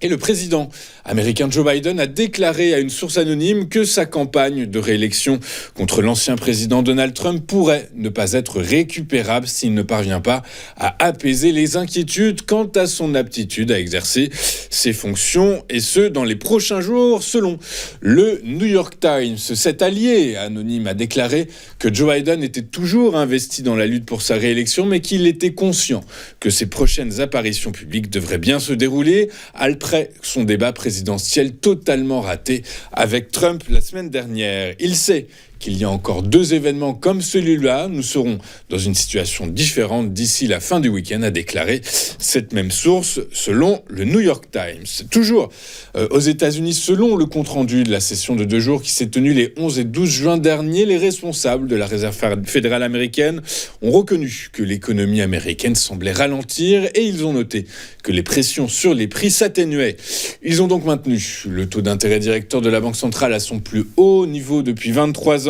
le président américain Joe Biden a déclaré à une source anonyme que sa campagne de réélection contre l'ancien président Donald Trump pourrait ne pas être récupérable s'il ne parvient pas à apaiser les inquiétudes quant à son aptitude à exercer ses fonctions, et ce, dans les prochains jours, selon le New York Times. Cet allié anonyme a déclaré que Joe Biden était toujours investi dans la lutte pour sa réélection, mais qu'il était conscient que ses prochaines apparitions publiques devraient bien se dérouler après son débat présidentiel totalement raté avec Trump la semaine dernière. Il sait qu'il y a encore 2 événements comme celui-là. Nous serons dans une situation différente d'ici la fin du week-end, a déclaré cette même source selon le New York Times. Toujours aux États-Unis, selon le compte-rendu de la session de 2 jours qui s'est tenue les 11 et 12 juin dernier, les responsables de la Réserve fédérale américaine ont reconnu que l'économie américaine semblait ralentir et ils ont noté que les pressions sur les prix s'atténuaient. Ils ont donc maintenu le taux d'intérêt directeur de la Banque centrale à son plus haut niveau depuis 23 ans.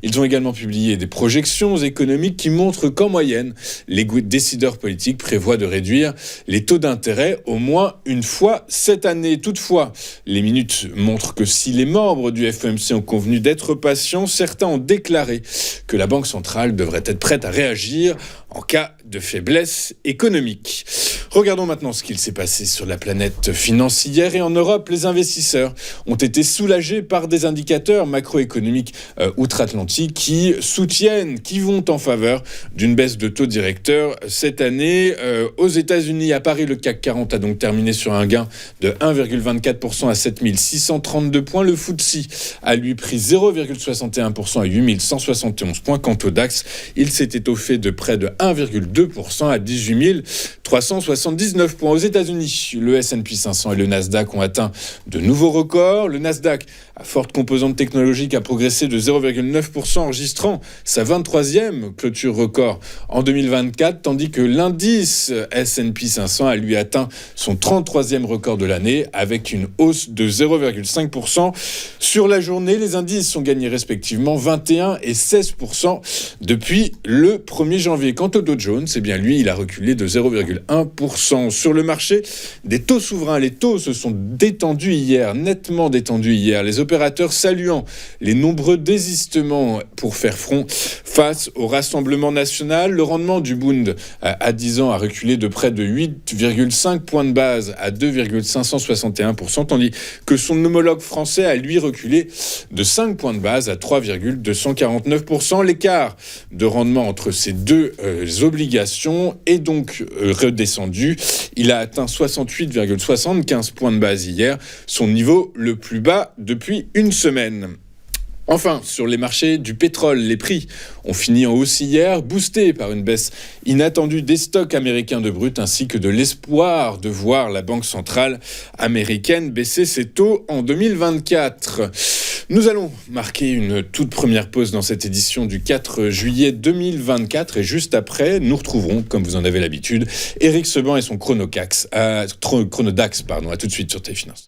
Ils ont également publié des projections économiques qui montrent qu'en moyenne, les décideurs politiques prévoient de réduire les taux d'intérêt au moins une fois cette année. Toutefois, les minutes montrent que si les membres du FOMC ont convenu d'être patients, certains ont déclaré que la Banque centrale devrait être prête à réagir en cas de faiblesse économique. Regardons maintenant ce qu'il s'est passé sur la planète financière et en Europe. Les investisseurs ont été soulagés par des indicateurs macroéconomiques outre-Atlantique qui vont en faveur d'une baisse de taux directeur cette année. Aux États-Unis, à Paris, le CAC 40 a donc terminé sur un gain de 1,24% à 7632 points. Le FTSE a lui pris 0,61% à 8171 points. Quant au DAX, il s'est étoffé de près de 1,2% à 18 379 points. Aux États-Unis, le S&P 500 et le Nasdaq ont atteint de nouveaux records. Le Nasdaq, à forte composante technologique, a progressé de 0,9%, enregistrant sa 23e clôture record en 2024, tandis que l'indice S&P 500 a lui atteint son 33e record de l'année, avec une hausse de 0,5%. Sur la journée, les indices ont gagné respectivement 21 et 16% depuis le 1er janvier. Quant au Dow Jones, eh bien lui, il a reculé de 0,1%. Sur le marché des taux souverains, les taux se sont nettement détendus hier. Les opérateurs saluant les nombreux désistements pour faire front face au Rassemblement national. Le rendement du Bund à 10 ans a reculé de près de 8,5 points de base à 2,561%, tandis que son homologue français a lui reculé de 5 points de base à 3,249%. L'écart de rendement entre ces deux obligations est donc redescendu. Il a atteint 68,75 points de base hier, son niveau le plus bas depuis une semaine. Enfin, sur les marchés du pétrole, les prix ont fini en hausse hier, boostés par une baisse inattendue des stocks américains de brut ainsi que de l'espoir de voir la Banque centrale américaine baisser ses taux en 2024. Nous allons marquer une toute première pause dans cette édition du 4 juillet 2024 et juste après, nous retrouverons, comme vous en avez l'habitude, Éric Seban et son Chronodax. À tout de suite sur Téléfinance.